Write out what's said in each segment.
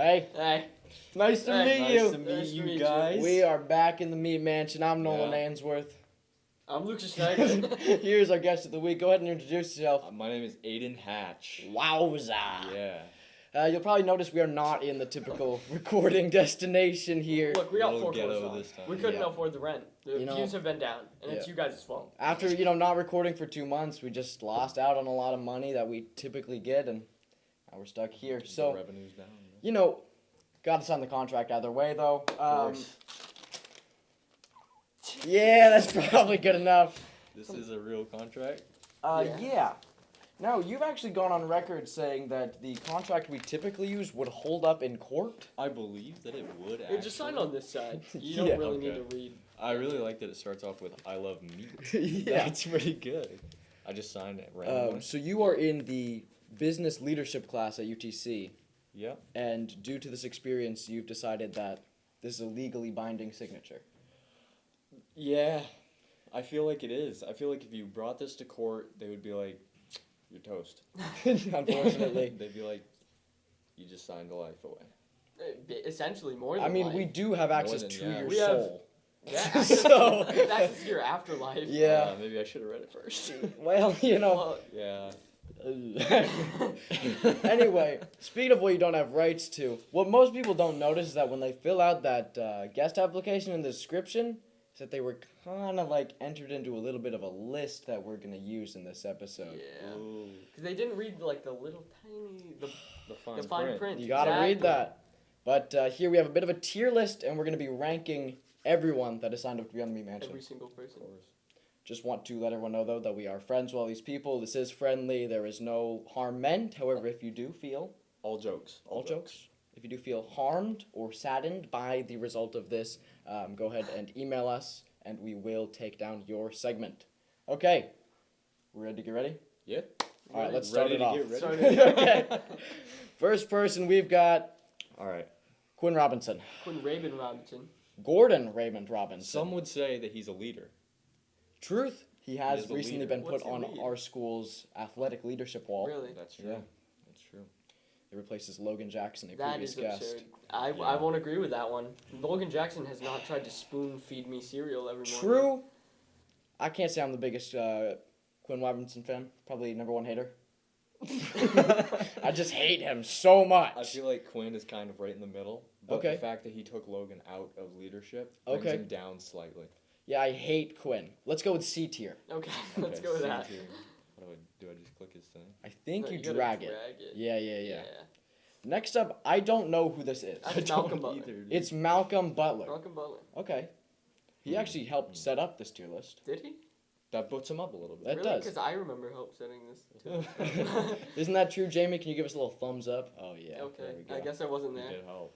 Hey. Hey. Nice to meet Nice you. to meet Nice to you meet you. guys. We are back in the Meat Mansion. I'm Nolan Yeah. Ainsworth. I'm Lucas Schneider. Here's our guest of the week. Go ahead and introduce yourself. My name is Aiden Hatch. Wowza. Yeah. You'll probably notice we are not in the typical recording destination here. Look, we got Little 4 ghetto clothes on. this time. We couldn't Yeah. afford the rent. The You know- views have been down, and it's Yeah. you guys' fault. After, not recording for 2 months, we just lost out on a lot of money that we typically get, and now we're stuck here. The So, revenue's down. got to sign the contract either way, though. Of course. Yeah, that's probably good enough. This is a real contract. Yeah. No, you've actually gone on record saying that the contract we typically use would hold up in court. I believe that it would Hey, actually. just sign on this side. You Yeah. don't really need Okay. to read. I really like that it starts off with "I love meat." Yeah. That's pretty good. I just signed it randomly. So you are in the business leadership class at UTC, Yep. and due to this experience, you've decided that this is a legally binding signature. Yeah. I feel like it is. I feel like if you brought this to court, they would be like, "You're toast." Unfortunately. They'd be like, "You just signed a life away." Essentially more than I mean, life. we do have access than- to yeah. your We have- soul. Yeah, So- access to your afterlife. Yeah. Maybe I should have read it first. Well, Well, Yeah. Anyway, speaking of what you don't have rights to, what most people don't notice is that when they fill out that guest application in the description, is that they were kind of like entered into a little bit of a list that we're gonna use in this episode. yeah. Ooh. Because they didn't read like the little tiny The fine, the fine print. You gotta Exactly. read that. But here we have a bit of a tier list, and we're gonna be ranking everyone that has signed up to be on the Meat Mansion. Every single person. Of course. Just want to let everyone know, though, that we are friends with all these people. This is friendly. There is no harm meant. However, if you do feel All jokes. all jokes. If you do feel harmed or saddened by the result of this, go ahead and email us, and we will take down your segment. Okay, we're ready to get ready? Yeah. All right, let's start Ready it to off. get ready? Start it. Okay. First person we've got, All right. Quinn Robinson. Quinn Rabin Robinson. Gordon Raymond Robinson. Some would say that he's a leader. Truth, he has is a recently leader. been What's put he on lead? our school's athletic leadership wall. Really? That's true. Yeah. That's true. It replaces Logan Jackson, a That previous is guest. absurd. I Yeah. won't agree with that one. Logan Jackson has not tried to spoon feed me cereal every morning. True. I can't say I'm the biggest Quinn Robinson fan. Probably number one hater. I just hate him so much. I feel like Quinn is kind of right in the middle. But Okay. the fact that he took Logan out of leadership brings Okay. him down slightly. Yeah, I hate Quinn. Let's go with C tier. Okay, let's Okay, go with C that. tier. What do I just click his thing? I think No, you gotta drag it. drag it. Yeah. Next up, I don't know who this is. That's Malcolm Butler. Either, dude. It's Malcolm Butler. Malcolm Butler. Okay. He actually helped set up this tier list. Did he? That puts him up a little bit. That really? does. Because I remember help setting this too. Isn't that true, Jamie? Can you give us a little thumbs up? Oh, yeah. There Okay, we go. I guess I wasn't He there. did help.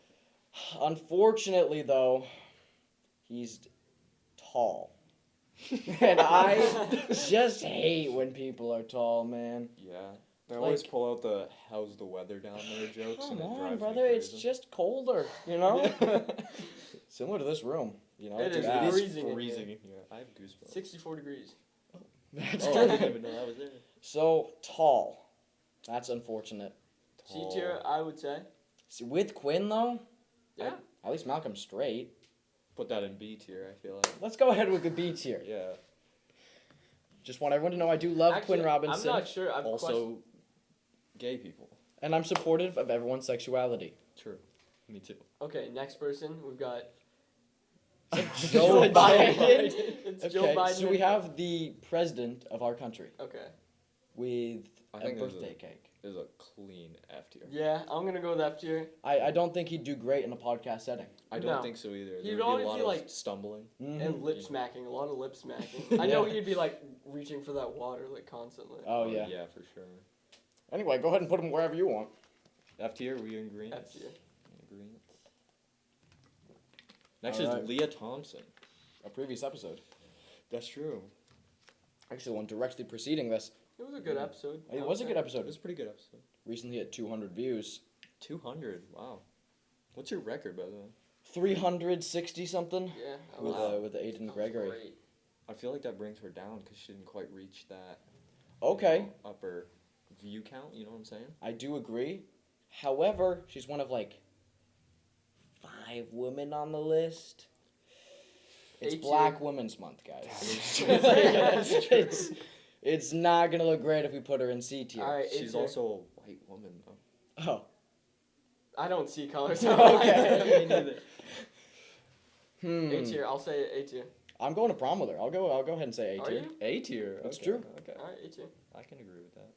Unfortunately, though, he's tall. And I just hate when people are tall, man. Yeah. They Like- always pull out the "how's the weather down there" jokes. Come and it on, drives me brother. It's crazy. just colder, you know? Similar to this room. It it's is bad. freezing in freezing here. in here. I have goosebumps. 64 degrees. That's Oh, I good. didn't even know that was there. So, tall. That's unfortunate. C tier, I would say. See, with Quinn, though, Yeah. at least Malcolm's straight. Put that in B tier. I feel like. Let's go ahead with the B tier. Yeah. Just want everyone to know I do love Actually, Quinn Robinson. I'm not sure. I've Also, gay people. And I'm supportive of everyone's sexuality. True. Me too. Okay, next person. We've got Joe Biden. It's Joe Okay, Biden. so we have the president of our country Okay. with I a think there's birthday cake. There's a clean F tier. Yeah, I'm gonna go with F tier. I don't think he'd do great in a podcast setting. I don't No. think so either. He'd There would be always a lot be of like- stumbling. Mhm. And lip Yeah. smacking, a lot of lip smacking. I know Yeah. he'd be like reaching for that water like constantly. Oh, yeah. Yeah, for sure. Anyway, go ahead and put him wherever you want. F tier. We in green. F tier. Green. Next Alright. is Leah Thompson. A previous episode. That's true. Actually, the one directly preceding this. It was a good episode. It was a good It episode. was a pretty good episode. Recently hit 200 views. 200. Wow. What's your record, by the way? 360 something Yeah. that with was- with Aiden that was Gregory. great. I feel like that brings her down because she didn't quite reach that Okay, upper view count. You know what I'm saying? I do agree. However, she's one of like 5 women on the list. It's A tier. Black Women's Month, guys. It's not gonna look great if we put her in C tier. All right, A She's tier. also a white woman, though. Oh. I don't see colors. Okay. Me neither. A tier. I'll say A tier. I'm going to prom with her. I'll go ahead and say A Are tier. you? A tier. That's okay, true. Okay. All right, A tier. I can agree with that.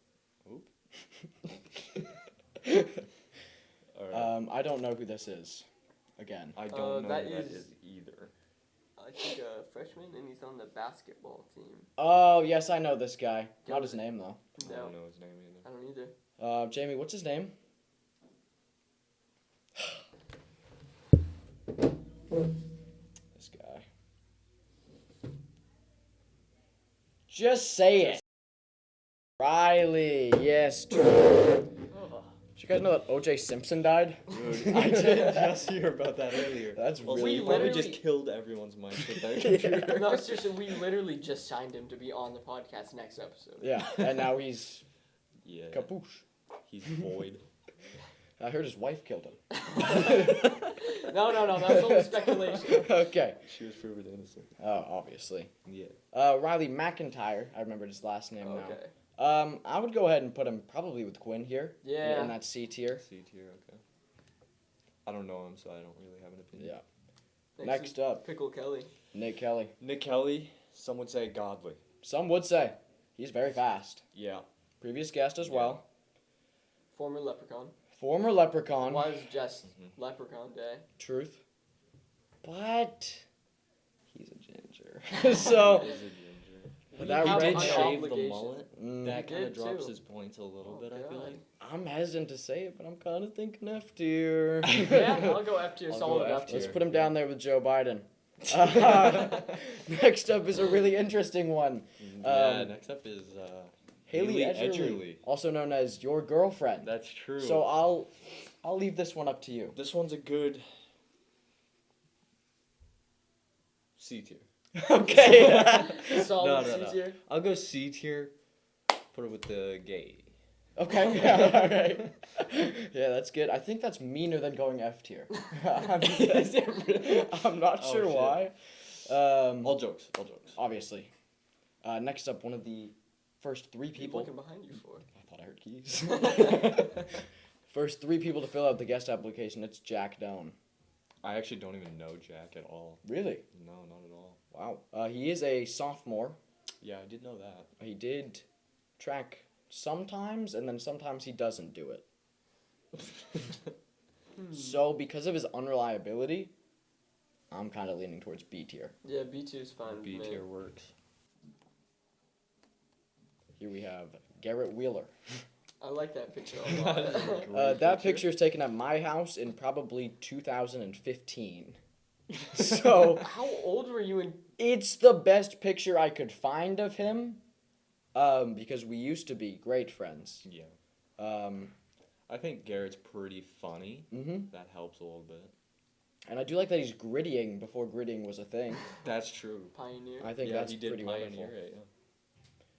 All right. I don't know who this is. Again. I don't know that who that is- is either. I think a freshman, and he's on the basketball team. Oh, yes, I know this guy. Not his name, though. I No, don't know his name either. I don't either. Jamie, what's his name? This guy. Just say it. Riley, yes, true. Did you guys know that O.J. Simpson died? Dude, I did just hear about that earlier. That's Also, really he probably literally- just killed everyone's minds with that Yeah. computer. No, seriously, we literally just signed him to be on the podcast next episode. Yeah, and now he's Yeah. kapoosh. He's void. I heard his wife killed him. No, that's only speculation. Okay. She was proven innocent. Oh, obviously. Yeah. Riley McIntyre. I remember his last name now. Okay. I would go ahead and put him probably with Quinn here. Yeah. In that C tier. C tier, okay. I don't know him, so I don't really have an opinion. Yeah. Next up, Pickle Kelly. Nick Kelly. Nick Kelly, some would say godly. Some would say he's very fast. Yeah. Previous guest as Yeah. well. Former Leprechaun. Former Leprechaun. Was just Mhm. Leprechaun Day. Truth. But he's a ginger. So Is a ginger. That he red did hair- shave the obligation. mullet. mm, That kind of did drops too. his points a little Oh, bit, I feel God. like. I'm hesitant to say it, but I'm kind of thinking F tier. Yeah, I'll go F tier. I'll Solid go F F tier. Let's put him down there with Joe Biden. Next up is a really interesting one. Yeah, next up is Haley Haley Edgerly, also known as your girlfriend. That's true. So I'll leave this one up to you. this one's a good C tier. Okay. Solid No, no, C tier. I'll go C tier. Put it with the gay. Okay. Yeah, all right. Yeah, that's good. I think that's meaner than going F tier. I'm not Oh, sure shit. why. All jokes. All jokes. Obviously. Next up, one of the first 3 What are you people. looking behind you for? I thought I heard keys. First 3 people to fill out the guest application. It's Jack Doan. I actually don't even know Jack at all. Really? No, not at all. Wow. He is a sophomore. Yeah, I did know that. He did track sometimes, and then sometimes he doesn't do it. So, because of his unreliability, I'm kind of leaning towards B tier. Yeah, B tier is fine. B with me. tier works. Here we have Garrett Wheeler. I like that picture a lot. That picture is taken at my house in probably 2015. So, How old were you in? it's the best picture I could find of him, because we used to be great friends. Yeah. Um, I think Garrett's pretty funny. mhm. That helps a little bit. And I do like that he's grittying before grittying was a thing. That's true. Pioneer. I think yeah, that's he did pretty pioneer wonderful. it, yeah.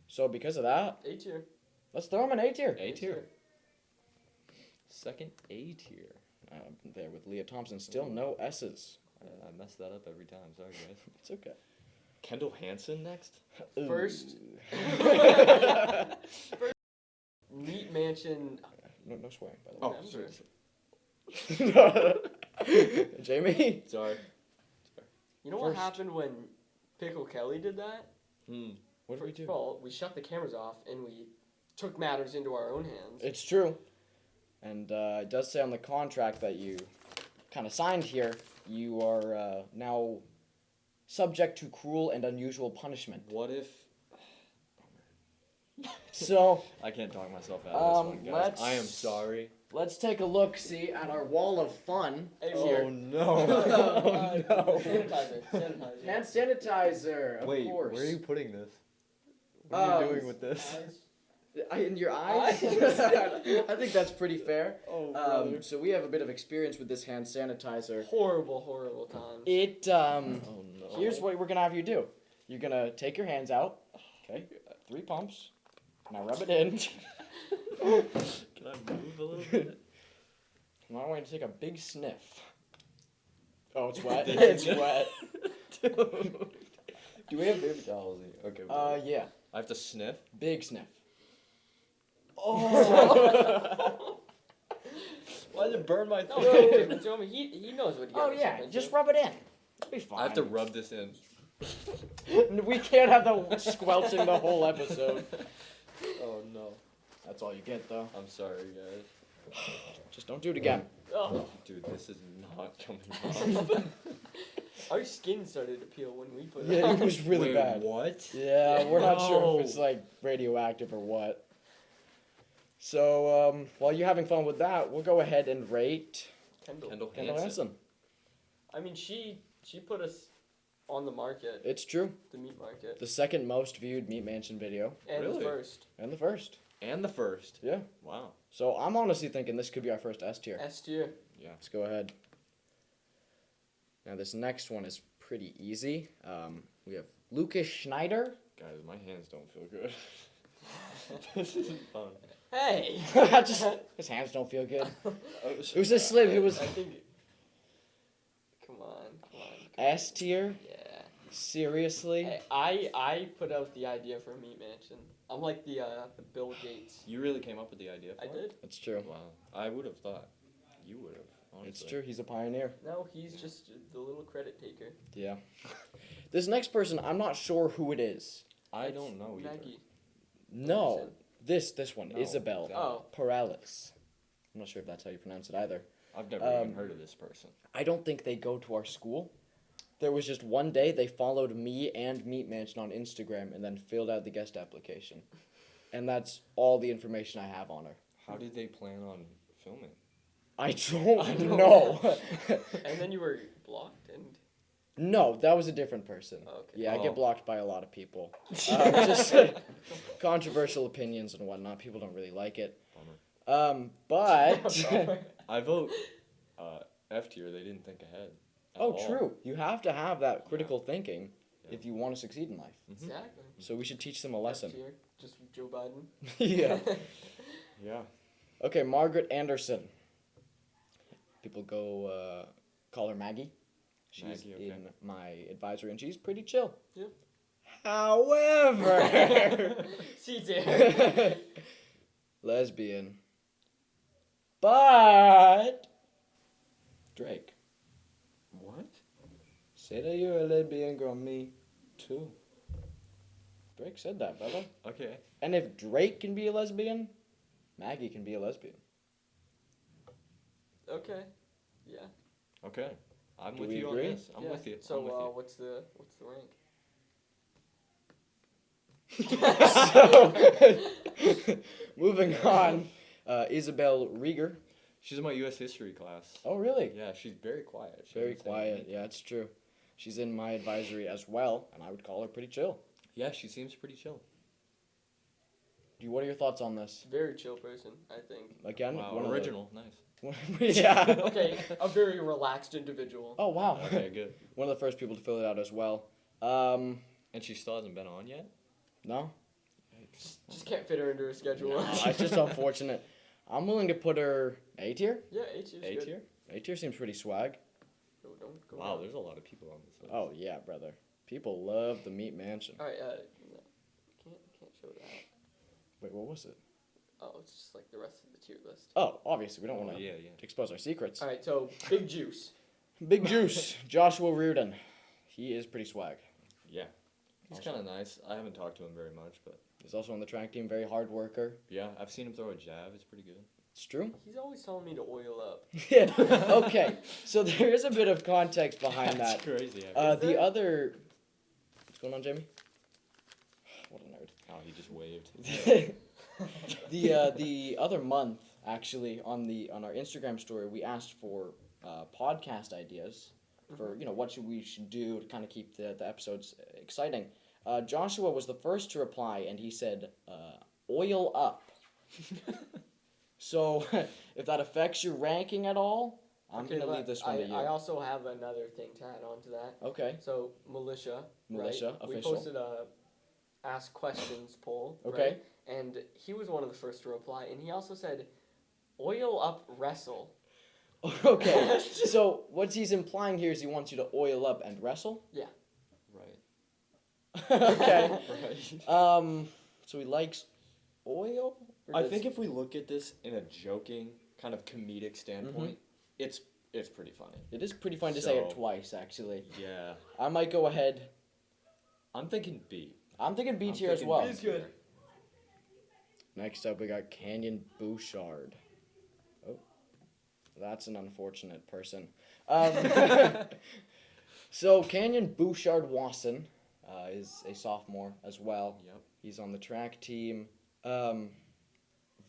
So because of that, A tier. let's throw him an A tier. A tier. Second A tier. There with Leah Thompson, still no S's. I mess that up every time. Sorry, guys. It's okay. Kendall Hansen next? First. Neat mansion. No swearing, by the Oh, way. Remember. Jamie? Sorry. You know what First. happened when Pickle Kelly did that? What did we First do? of all, we shut the cameras off and we took matters into our own hands. It's true. And it does say on the contract that you kind of signed here, you are now subject to cruel and unusual punishment. What if... So, I can't talk myself out of this one, guys. let's- I am sorry. let's take a look, see, at our wall of fun. A Oh, tier. no. Sanitizer. Sanitizer. Hand sanitizer, of Wait, course. where are you putting this? What are you Um, doing with this? In your eyes? Eyes? I think that's pretty fair. Oh, So we have a bit of experience with this hand sanitizer. Horrible times. It, oh, no. here's what we're gonna have you do. You're gonna take your hands out, okay? 3 pumps. Now rub it in. Can I move a little bit? Now I want you to take a big sniff. Oh, it's wet. Did It's you- wet. Do we have paper towels here? Okay. Yeah. I have to sniff. Big sniff. Oh. Why did it burn my No, throat? Jeremy, he knows what he got Oh himself yeah, into. just rub it in. It'll be fine. I have to rub this in. We can't have the squelching the whole episode. Oh no. That's all you get though. I'm sorry, guys. Just don't do it again. Oh, Dude, this is not coming off. our skin started to peel when we put it Yeah, on. it was really Wait, bad. What? Yeah, we're not sure No. if it's like radioactive or what. So while you're having fun with that, we'll go ahead and rate Kendall. Kendall Kendall Hansen. Hansen. I mean, she put us on the market, It's true. the meat market, The second most viewed Meat Mansion video and Really? the first and the first. And the first. Yeah. Wow. So I'm honestly thinking this could be our first S tier. S tier. Yeah. Let's go ahead. Now this next one is pretty easy. We have Lucas Schneider. Guys, my hands don't feel good. This isn't fun. Hey. Just, his hands don't feel good. It was a slip. It was I think. Come on. S tier. Yeah. Seriously. Hey, I put out the idea for Meat Mansion. I'm like the Bill Gates. You really came up with the idea for I did. That's true. Wow. I would have thought. You would have. Honestly. It's true. He's a pioneer. No, he's just the little credit taker. Yeah. This next person, I'm not sure who it is. I It's don't know either. Maggie. No. This one, No, Isabel that- Oh. Perales. I'm not sure if that's how you pronounce it either. I've never even heard of this person. I don't think they go to our school. There was just one day they followed me and Meat Mansion on Instagram and then filled out the guest application. And that's all the information I have on her. How did they plan on filming? I don't know. And then you were blocked and. No, that was a different person. Oh, okay. Yeah, I Oh. get blocked by a lot of people. Just controversial opinions and whatnot. People don't really like it. Bummer. But I vote F tier. They didn't think ahead. at oh, all. true. You have to have that critical thinking if you want to succeed in life. Mhm. Exactly. So we should teach them a lesson. F tier, just Joe Biden. Yeah. Yeah. Okay, Margaret Anderson. People go call her Maggie. She's Maggie, okay. in my advisory, and she's pretty chill. Yeah. However, C tier. lesbian. But Drake. What? Say that you're a lesbian girl, me too. Drake said that, brother. Okay. And if Drake can be a lesbian, Maggie can be a lesbian. Okay. Yeah. Okay. I'm Do with we you agree? on this. I'm yeah. with you. So I'm with you. what's the rank? So, moving on, Isabel Rieger. She's in my U.S. history class. Oh, really? Yeah, she's very quiet. She Very doesn't say quiet. anything. Yeah, it's true. She's in my advisory as well, and I would call her pretty chill. Yeah, she seems pretty chill. What are your thoughts on this? Very chill person, I think. Again, Wow, one of the- original. Nice. yeah. Okay, a very relaxed individual. Oh wow. Okay, good. One of the first people to fill it out as well. And she still hasn't been on yet? No, Just can't fit her into her schedule. No. it's just unfortunate. I'm willing to put her A tier. Yeah, H is A good. tier? A tier seems pretty swag. No, don't go Wow, down. there's a lot of people on this list. Oh yeah, brother. People love the Meat Mansion. All right, no, can't show that. Wait, what was it? Oh, it's just like the rest of the tier list. Oh, obviously we don't want to Yeah. expose our secrets. All right, so Big Juice. Big Juice, Joshua Reardon. He is pretty swag. Yeah. He's Awesome. kind of nice. I haven't talked to him very much, but He's also on the track team, very hard worker. yeah, I've seen him throw a jab. It's pretty good. It's true. He's always telling me to oil up. Yeah. Okay. So there is a bit of context behind that. That's crazy. The there? other. What's going on, Jamie? What a nerd. Oh, he just waved. The other month, actually, on our Instagram story, we asked for podcast ideas for what we should do to kind of keep the episodes exciting. Joshua was the first to reply, and he said, "Oil up." So, if that affects your ranking at all, I'm Okay, gonna but leave this one I, to you. I also have another thing to add on to that. Okay. So Militia, Militia, right? official. We posted a ask questions poll. Okay. Right? And he was one of the first to reply, and he also said, "Oil up wrestle." Okay, so what he's implying here is he wants you to oil up and wrestle. Right. Okay. Right. So he likes oil. Or I does- think if we look at this in a joking, kind of comedic standpoint, it's pretty funny. it is pretty fun to say it So- twice. Actually, Yeah. I might go ahead. I'm thinking B. I'm thinking B I'm tier as thinking well. B tier. Next up, we got Canyon Bouchard. Oh, that's an unfortunate person. So Canyon Bouchard Wasson is a sophomore as well. Yep. He's on the track team.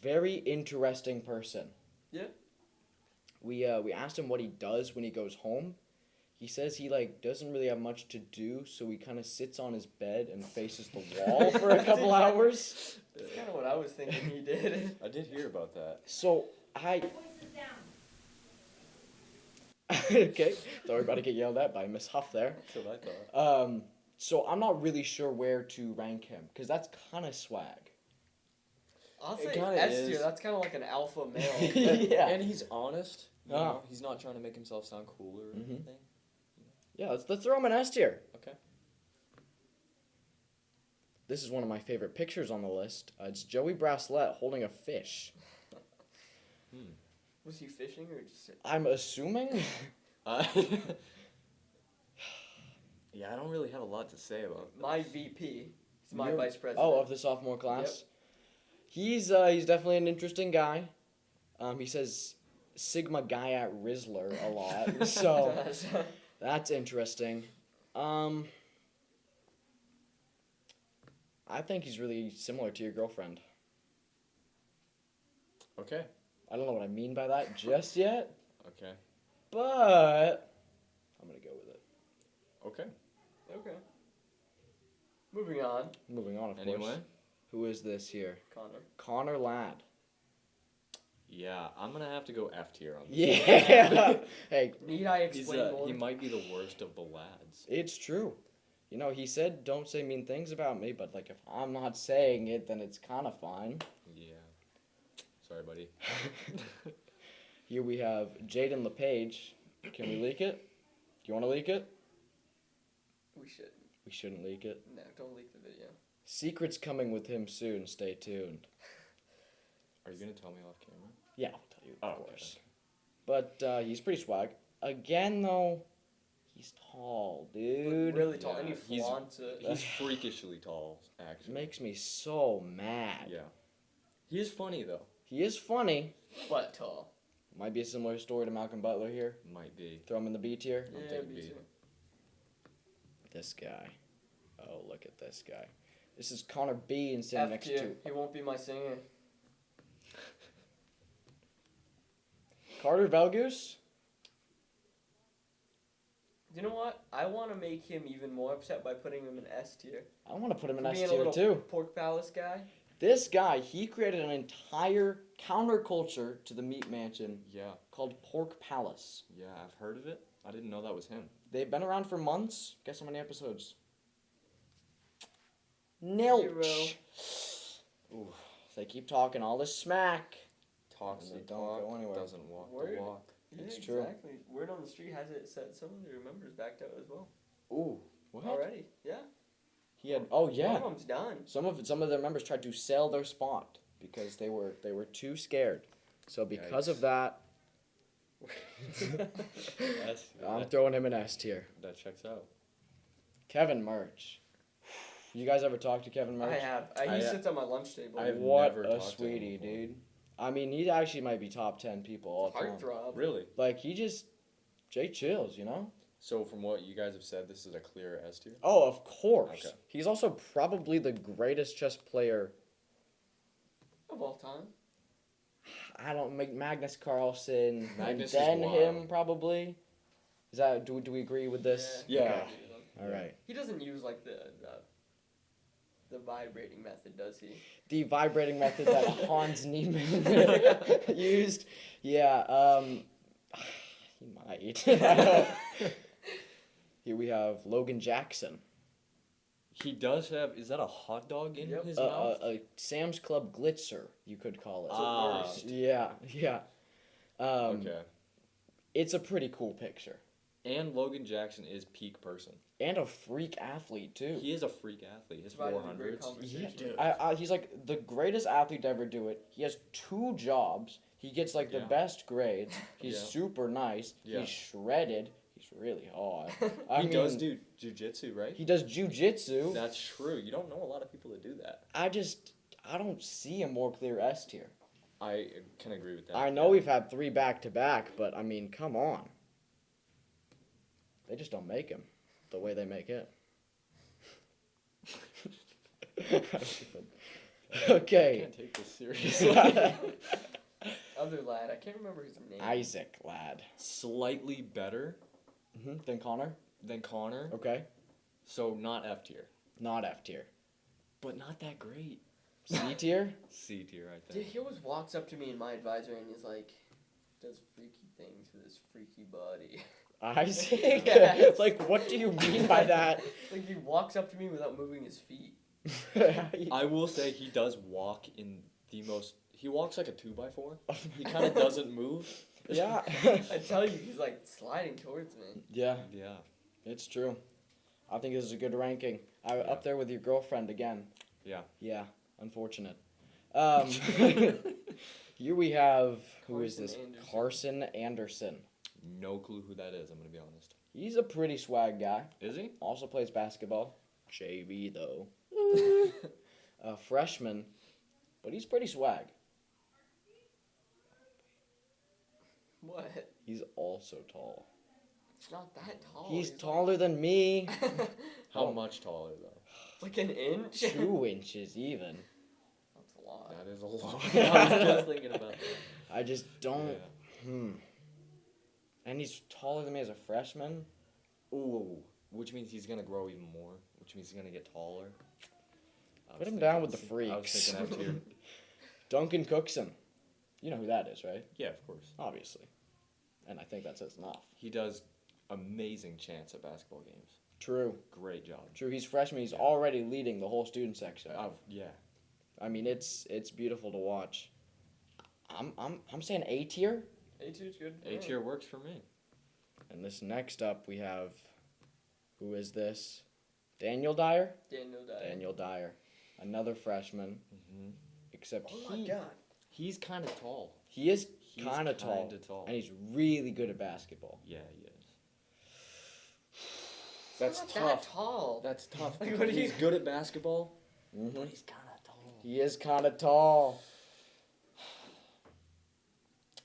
Very interesting person. Yeah. We asked him what he does when he goes home. He says he doesn't really have much to do, so he kind of sits on his bed and faces the wall for a couple hours. That's kind of what I was thinking he did. I did hear about that. So okay, so we're about to get yelled at by Miss Huff there. That's what I thought. So I'm not really sure where to rank him because that's kind of swag. I'll It say kinda S is. tier. That's kind of like an alpha male. Yeah. And he's honest. You Ah. know, he's not trying to make himself sound cooler or Mhm. anything. Yeah, let's throw him an S tier. Okay. This is one of my favorite pictures on the list. It's Joey Braslett holding a fish. Was he fishing or just? I'm assuming. Uh, yeah, I don't really have a lot to say about this. My VP. He's my You're- vice president. Oh, of the sophomore class. He's definitely an interesting guy. He says Sigma guy at Rizzler a lot, so that's interesting. I think he's really similar to your girlfriend. Okay. I don't know what I mean by that just yet, Okay. but I'm gonna go with it. Okay. Okay. Moving on, Moving on, of Anyway. course. Who is this here? Connor. Connor Ladd. Yeah, I'm gonna have to go F tier on this. Yeah. Hey, Need I He's explain more? he might be the worst of the lads. it's true. You know, he said don't say mean things about me, but if I'm not saying it, then it's kind of fine. Yeah. Sorry, buddy. Here we have Jaden LePage. Can we leak it? Do you want to leak it? We should. We shouldn't leak it. No, don't leak the video. Secrets coming with him soon. Stay tuned. Are you gonna tell me off camera? Yeah, I'll tell you, of Oh, okay, course. But he's pretty swag. Again, though, he's tall, dude. Really tall, Yeah, and he he's- flaunts it. He's freakishly tall, It actually. makes me so mad. Yeah. He is funny though. He is funny. But tall. Might be a similar story to Malcolm Butler here. Might be. Throw him in the B tier. I'm Yeah, taking me B. too. This guy. Oh, look at this guy. This is Connor B and sitting F next tier. to He won't be my singer. Carter Velgus. You know what? I want to make him even more upset by putting him in S tier. I want to put him in For S being a tier little too. Pork Palace guy. This guy, he created an entire counterculture to the Meat Mansion Yeah. called Pork Palace. Yeah, I've heard of it. I didn't know that was him. They've been around for months. Guess how many episodes? Nilch. Ooh, they keep talking all this smack. Talks They the don't talk, go anywhere. doesn't walk Word. the walk. Yeah, It's true. exactly. Word on the street has it said some of their members backed out as well. Ooh, what? Already. Yeah. He had. Oh One yeah. of them's done. Some of their members tried to sell their spot because they were too scared. So because of that, Yes, I'm throwing him an S tier. that checks out. Kevin Murch. You guys ever talk to Kevin Murch? I have. I- He sits on my lunch table. I've What never a talked to him sweetie, before. dude. I mean, he actually might be top 10 people all time. Heartthrob. Really? Like, Jay chills, you know? So from what you guys have said, this is a clear S tier? Oh, of course. Okay. He's also probably the greatest chess player. Of all time. I don't make Magnus Carlsen, Magnus and is then wild. him probably. Is that do we agree with this? Yeah. Okay. All right. He doesn't use like the vibrating method, does he? The vibrating method that Hans Niemann used. Yeah. He might. I don't- Here we have Logan Jackson. He does have. Is that a hot dog in Yep. his mouth? A Sam's Club glitzer, you could call it. Ah. worst. Yeah, yeah. Okay. It's a pretty cool picture. And Logan Jackson is peak person. And a freak athlete, too. He is a freak athlete. His Provided a great 400s. conversation. Yeah, dude. He's like the greatest athlete to ever do it. He has 2 jobs. He gets like the Yeah. best grades. He's Yeah. super nice. Yeah. He's shredded. He's really hot. He does do jujitsu, right? He does jujitsu. That's true. You don't know a lot of people that do that. I don't see a more clear S tier. I can agree with that. I know we've had 3 back-to-back, but I mean, come on. They just don't make him the way they make it. I Okay. can't take this seriously. Other lad, I can't remember his name. Isaac, lad. Slightly better Then Connor. than Connor, Okay. so not F tier, Not F tier. but not that great. C tier? C tier, I Dude, think. he always walks up to me in my advisor and he's like, does freaky things with his freaky body. Isaac? Yes. Like, what do you mean by that? Like, he walks up to me without moving his feet. I will say he does walk in the most. He walks like a 2x4. He kind of doesn't move. Yeah. I tell you, he's like sliding towards me. Yeah, Yeah. it's true. I think this is a good ranking. Up there with your girlfriend again. Yeah. Yeah, unfortunate. Here we have, who is Carson this? Anderson. Carson Anderson. No clue who that is. I'm gonna be honest. He's a pretty swag guy. Is he? Also plays basketball. JV though. A freshman, but he's pretty swag. What? He's also tall. It's not that tall. He's like- taller than me. How Oh. much taller though? like an inch? 2 inches even. That's a lot. That is a lot. I was just thinking about that. I just don't. Yeah. And he's taller than me as a freshman. Ooh, which means he's gonna grow even more. Which means he's gonna get taller. I Put was him thinking- down with the I was freaks. thinking F tier. Duncan Cookson. You know who that is, right? Yeah, of course. Obviously. And I think that says enough. He does amazing chants at basketball games. True. Great job. True. He's freshman. He's already leading the whole student section. Yeah. I mean, it's beautiful to watch. I'm saying A tier. A tier's good. A tier works for me. And this next up we have, who is this? Daniel Dyer. Daniel Dyer, another freshman. Mm-hmm. Except Oh my he god. He's kind of tall. he is He's kind of tall, Kinda tall. and he's really good at basketball. Yeah, he is. That's Not tough. that tall. That's tough. Like, what do He's you- good at basketball, Mm-hmm. but he's kind of tall. He is kind of tall.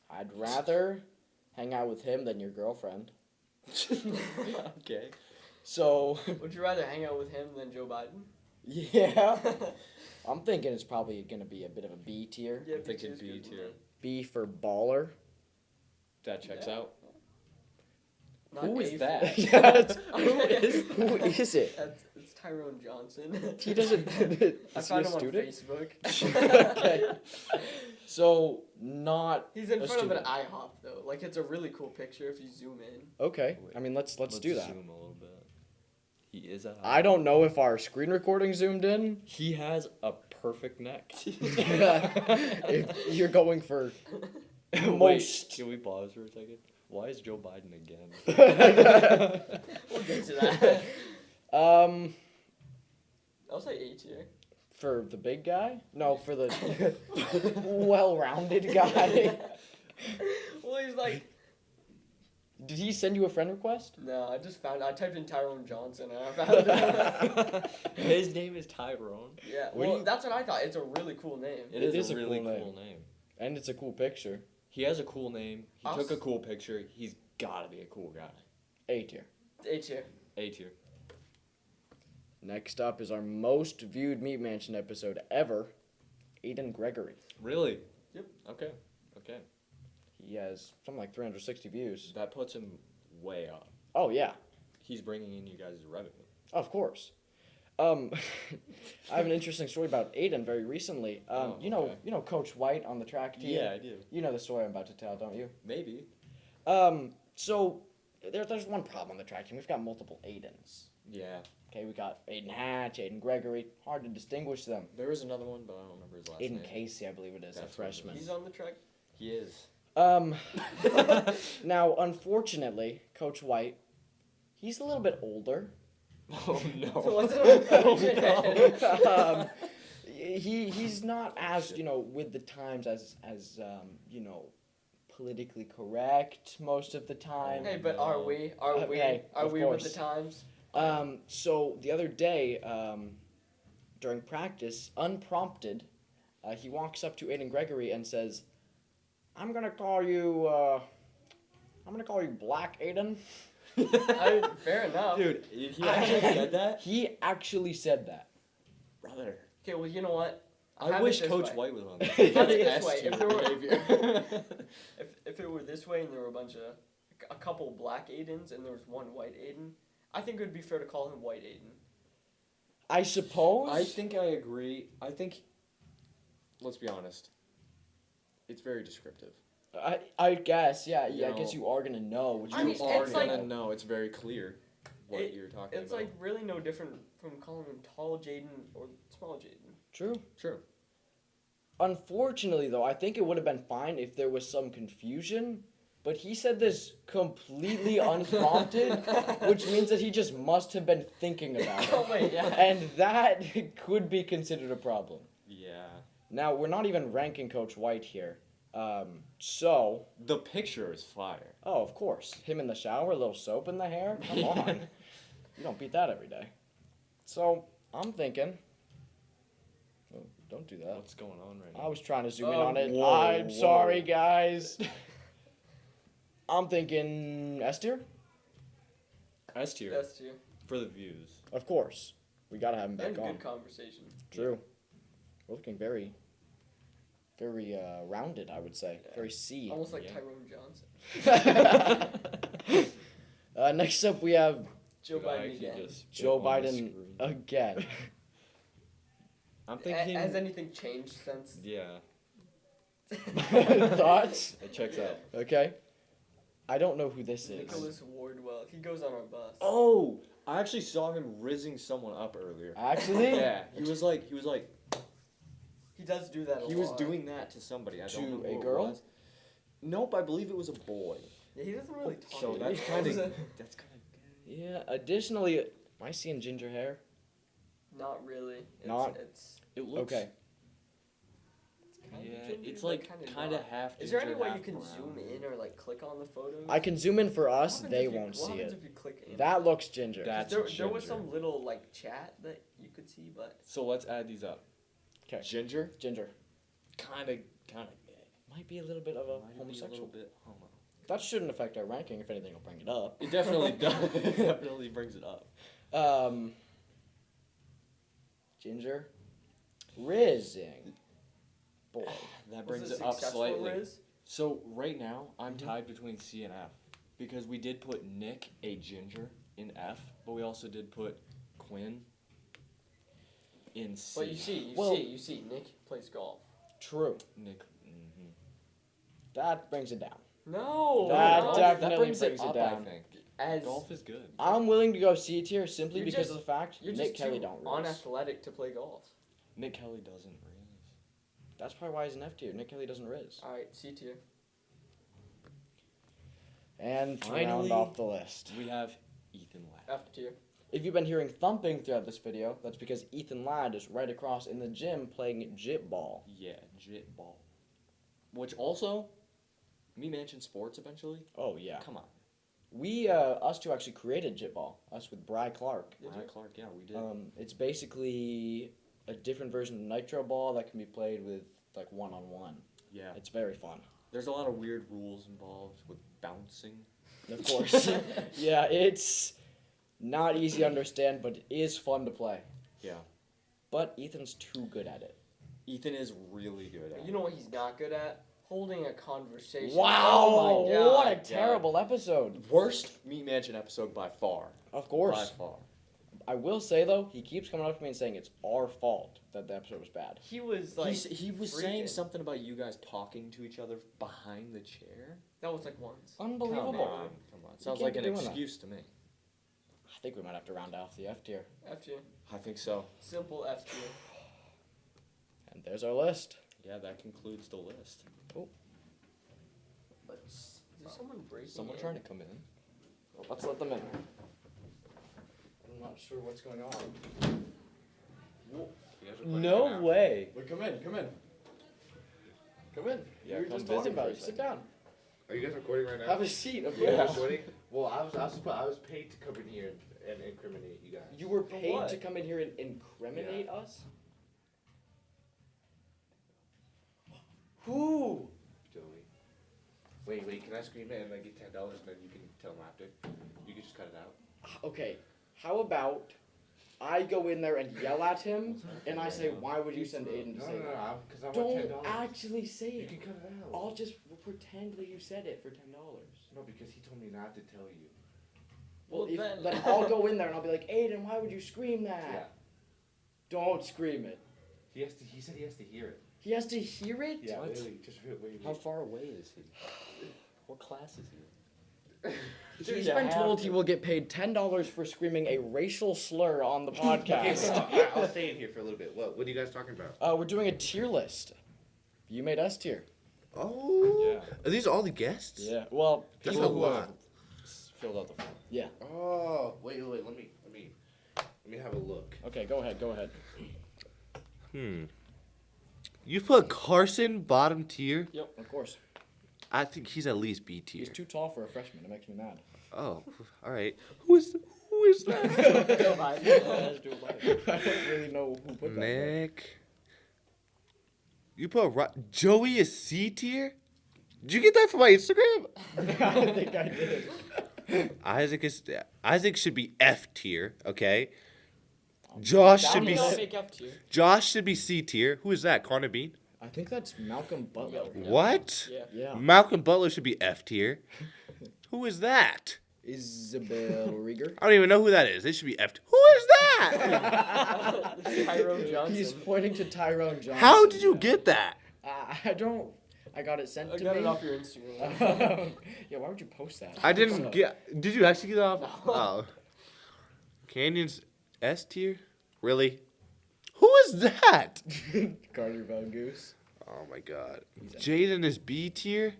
I'd rather hang out with him than your girlfriend. Okay. So, Would you rather hang out with him than Joe Biden? yeah. I'm thinking it's probably going to be a bit of a B tier. Yeah, I'm thinking tier's B good, tier. man. B for baller. That checks Yeah. out. Not Who A is for- that? Yeah, that's- Who is it? It's Tyrone Johnson. He doesn't. I Is he a found him on student? Facebook. Okay. So, not. He's in a front of an student. IHOP though. Like it's a really cool picture if you zoom in. Okay. I mean, let's do that. Zoom a little bit. He is a. I don't know if our screen recording zoomed in. He has a perfect neck. If you're going for Wait, most. can we pause for a second? Why is Joe Biden again? We'll get to that. I'll say A tier. For the big guy? No, for the well-rounded guy. Well, he's like, Did he send you a friend request? no, I typed in Tyrone Johnson and I found him. His name is Tyrone. Yeah, What do well, you- that's what I thought. It's a really cool name. It is a really cool name. And it's a cool picture. He has a cool name. He I'll took a s- cool picture. He's gotta be a cool guy. A tier. A tier. A tier. Next up is our most viewed Meat Mansion episode ever, Aiden Gregory. Really? Yep. Okay. Okay. He has something like 360 views. That puts him way up. Oh, yeah. He's bringing in you guys' revenue. Of course. I have an interesting story about Aiden very recently. You know Coach White on the track team? Yeah, I do. You know the story I'm about to tell, don't you? Maybe. So there's one problem on the track team. We've got multiple Aidens. Yeah. Okay, we got Aiden Hatch, Aiden Gregory. Hard to distinguish them. There is another one, but I don't remember his last Aiden name. Casey, I believe it is, That's a what it is. freshman. He's on the track. He is. Now, unfortunately, Coach White, he's a little bit older. Oh no. So what's it He's not as with the times as politically correct most of the time. Hey, but are we? Are we? Hey, Are of we course. with the times? So the other day, during practice, unprompted, he walks up to Aiden Gregory and says, "I'm gonna call you Black Aiden." Fair enough. Dude, he actually said that? He actually said that. Brother. Okay, well, you know what? I Have wish it this Coach way. White was on Have this. it this way, S-tier if there were- behavior. If it were this way and there were a couple black Aidens and there was one white Aiden, I think it would be fair to call him White Aiden. I suppose. I think I agree. I think, let's be honest, it's very descriptive. I guess, yeah. You I guess know, you are gonna know what I you mean, are it's gonna like- know. It's very clear what you're talking It's about. like really no different from calling him Tall Jaden or Small Jaden. True. True. Unfortunately, though, I think it would have been fine if there was some confusion. But he said this completely unprompted, which means that he just must have been thinking about it. Oh wait, yeah. And that could be considered a problem. Yeah. Now, we're not even ranking Coach White here. So, The picture is fire. oh, of course. Him in the shower, a little soap in the hair. Come on. You don't beat that every day. So, I'm thinking. Oh, don't do that. What's going on right now? I was trying to zoom in Oh, on it. whoa, I'm whoa. sorry, guys. I'm thinking S tier? S tier That's you. for the views. Of course. We gotta have him And back on. good conversation. True. We're looking very, very rounded, I would say. Yeah. Very C. Almost like Yeah. Tyrone Johnson. Next up, we have Joe Dude, I Biden actually again. just Joe put on the Biden screen. again. I'm thinking. Has anything changed since? Yeah, Thoughts? it checks out. Okay. I don't know who this is. Nicholas Wardwell. He goes on our bus. Oh, I actually saw him rizzing someone up earlier. Actually? Yeah, he was like, He does do that a lot. he was doing that to somebody. I To don't know a who it girl? was. Nope, I believe it was a boy. Yeah, he doesn't really talk. So to that's girls. kind of that's kind of Yeah, additionally, am I seeing ginger hair? Not really. It's, Not- It's it looks Okay. kind Yeah, of ginger, it's but like kinda kind of not. half. Is there any ginger, way you half can brown. zoom in or like click on the photos? I can zoom in for What us, happens they if you- won't what see happens it. if you click in? That looks ginger. That's there was ginger. some little like chat that you could see, but So let's add these up. 'Kay. Ginger, Ginger. kind of gay. Might be a little bit of a Might be homosexual. a little bit homo. That shouldn't affect our ranking. If anything, I'll bring it up. It definitely does. It definitely brings it up. Ginger. Rizzing. Boy. That was brings it it up successful, slightly. Riz? So right now, I'm Mhm. tied between C and F because we did put Nick a ginger in F, but we also did put Quinn in C. But you Well- see, Nick plays golf. True. Nick. That brings it down. No, That golf- definitely brings brings it up, down. I think. as Golf is good. I'm willing to go C tier simply You're because just- of the fact you're Nick just Kelly too don't riz. unathletic to play golf. Nick Kelly doesn't riz. That's probably why he's an F tier. Nick Kelly doesn't riz. All right, C tier. And to Finally- round off the list. We have Ethan Ladd. F tier. If you've been hearing thumping throughout this video, that's because Ethan Ladd is right across in the gym playing jit ball. Yeah, Jit Ball. Which also, me mention sports eventually. Oh yeah. Come on, We us two actually created jit ball. Us with Bry Clark. Did Ryan you? Clark. Yeah, we did. It's basically a different version of nitro ball that can be played with like one-on-one. Yeah, It's very fun. there's a lot of weird rules involved with bouncing. Of course. Yeah, it's not easy to understand, but it is fun to play. Yeah. But Ethan's too good at it. Ethan is really good at You know what he's not good at? Holding a conversation. Wow! Oh my God. What a God. terrible episode. Worst Meat Mansion episode by far. Of course. By far. I will say though, he keeps coming up to me and saying it's our fault that the episode was bad. He was like. He was saying freaking- something about you guys talking to each other behind the chair. That was like once. Unbelievable. Come on. Sounds can't like be an doing that. excuse to me. I think we might have to round off the F tier. F tier. I think so. Simple F tier. And there's our list. Yeah, that concludes the list. there someone breaking Someone in? trying to come in? Well, let's let them in. I'm not sure what's going on. No way. But come in. Come in. Yeah, We were come just visit talking for about a it. Sit second. down. Are you guys recording right now? Have a seat. Of Yeah, course. recording. Well, I was paid to come in here and incriminate you guys. You were paid what? to come in here and incriminate us? Who? Joey. Wait. Can I scream it and I get $10 and then you can tell them after? You can just cut it out. Okay. How about I go in there and yell at him, and I say, "Why would you send Aiden to No, say no, that?" because I want Don't $10. actually say You it. can cut it out. I'll just pretend that you said it for $10. No, because he told me not to tell you. Well, If, then- then I'll go in there and I'll be like, Aiden, why would you scream that? Yeah. Don't scream it. He said he has to hear it. He has to hear it? Yeah, What? literally. Just wait. How far away is he? What class is he in? He's Dude, been you told have he to. will get paid $10 for screaming a racial slur on the Okay, podcast. so I'll stay in here for a little bit. What are you guys talking about? We're doing a tier list. You made us tier. Oh. Yeah. Are these all the guests? Yeah. Well, That's people a who lot. have- Filled out the form. Yeah. Oh, wait. Let me have a look. Okay, go ahead. You put Carson bottom tier? Of course. I think he's at least B tier. He's too tall for a freshman. It makes me mad. Oh, all right. Who is that? I don't really know who put that there. Nick. You put Joey is C tier? Did you get that from my Instagram? I think I did. Isaac should be F tier. Okay. Josh Down should be below. Don't make up to you. Josh should be C tier. Who is that? Connor Bean. I think that's Malcolm Butler. What? Yeah. Yeah. Malcolm Butler should be F tier. Who is that? Isabel Rieger. I don't even know who that is. They should be F. Who is that? Tyrone Johnson. He's pointing to Tyrone Johnson. How did you get that? I don't. I got it sent I to got me. it off your Instagram. Yeah, why would you post that? I didn't get. Did you actually get it off? No. Oh. Canyon's S tier? Really? Who is that? Carter Van Goose. Oh my god. He's a- Jaden is B tier?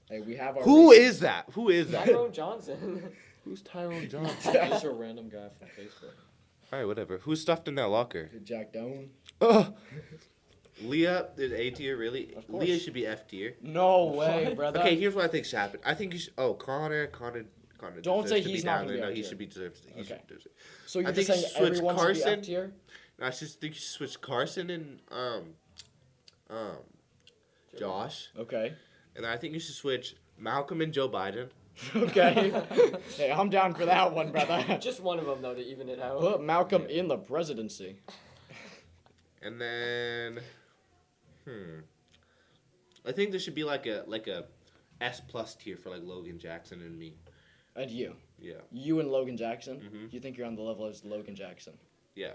Hey, we have our. Who is that? Who is that? Tyrone Johnson. Who's Tyrone Johnson? He's a random guy from Facebook. Alright, whatever. Who's stuffed in that locker? Jack Doan. Ugh. Leah is A tier, really? Of course. Leah should be F tier. No way, brother. Okay, here's what I think should happen. I think you should. Oh, Connor. Don't deserves say to be he's not down gonna there. be No, F he tier. should be deserves. He Okay. should deserve it. So you're I just think you saying should switch everyone should be Carson. F tier? No, I just think you should switch Carson and Josh, Okay. and I think you should switch Malcolm and Joe Biden. Okay. Hey, I'm down for that one, brother. Just one of them though to even it out. Put Malcolm in the presidency. And then, I think there should be like a S plus tier for like Logan Jackson and me. And you. Yeah, You and Logan Jackson. Mhm. You think you're on the level as Logan Jackson? yeah.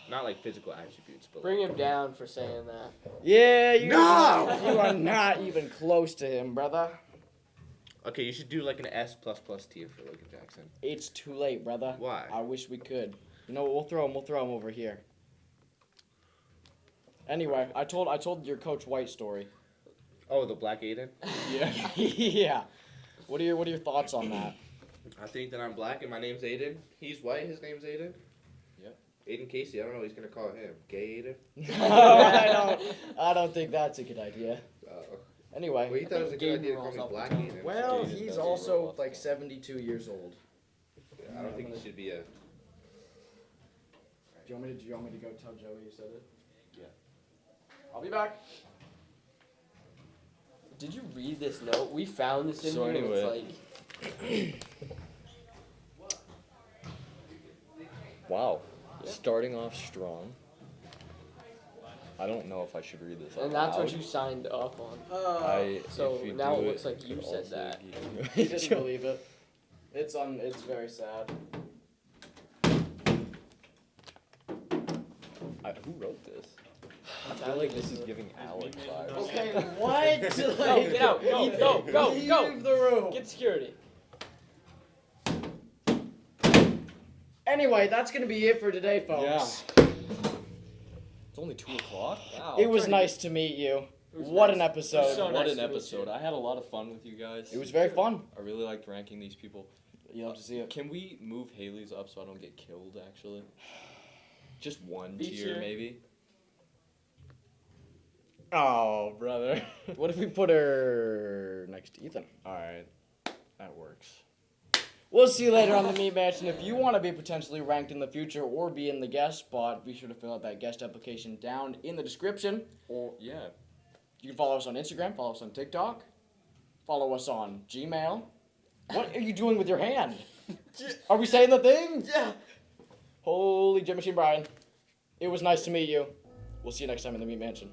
Not like physical attributes, but Bring like, him down for saying that. Yeah, you. No! You are not even close to him, brother. Okay, you should do like an S plus plus tier for Logan Jackson. It's too late, brother. Why? I wish we could. You know what? We'll throw him over here. Anyway, I told your Coach White story. Oh, the Black Aiden. Yeah. Yeah. What are your thoughts on that? I think that I'm black and my name's Aiden. He's white. His name's Aiden. Yep. Aiden Casey. I don't know what he's gonna call him. Gay Aiden. I don't think that's a good idea. Anyway. Well, he thought it was a Gabe good idea to call rolls me off the Black tongue. Aiden. Well, Jaden he's does also roll off like the 72 years old. I don't think he should be a. Do you want me to go tell Joey you said it? Yeah. I'll be back. Did you read this note? We found this in So here. anyway. And it's Wow. Starting off strong. I don't know if I should read this. like, out and that's what loud. you signed up on. So if you now do it looks like you you'll said also that. get- He didn't believe it. It's very sad. Who wrote this? I feel like this is giving Alec vibes. Okay, what? No, get out. Go. Leave the room. Get security. Anyway, that's gonna be it for today, folks. It's only 2 o'clock. Wow. It was Trying to nice to meet you. It was What nice. an It episode. was so What nice an to meet episode. you. I had a lot of fun with you guys. It was very fun. I really liked ranking these people. You'll have to see it. Can we move Haley's up so I don't get killed, actually? Just one B tier, tier. maybe? Oh, brother. What if we put her next to Ethan? Alright. That works. We'll see you later on the Meat Mansion. If you want to be potentially ranked in the future or be in the guest spot, be sure to fill out that guest application down in the description. Or, yeah. You can follow us on Instagram, follow us on TikTok, follow us on Gmail. What are you doing with your hand? Are we saying the thing? Yeah. Holy Jim Machine Brian. It was nice to meet you. We'll see you next time in the Meat Mansion.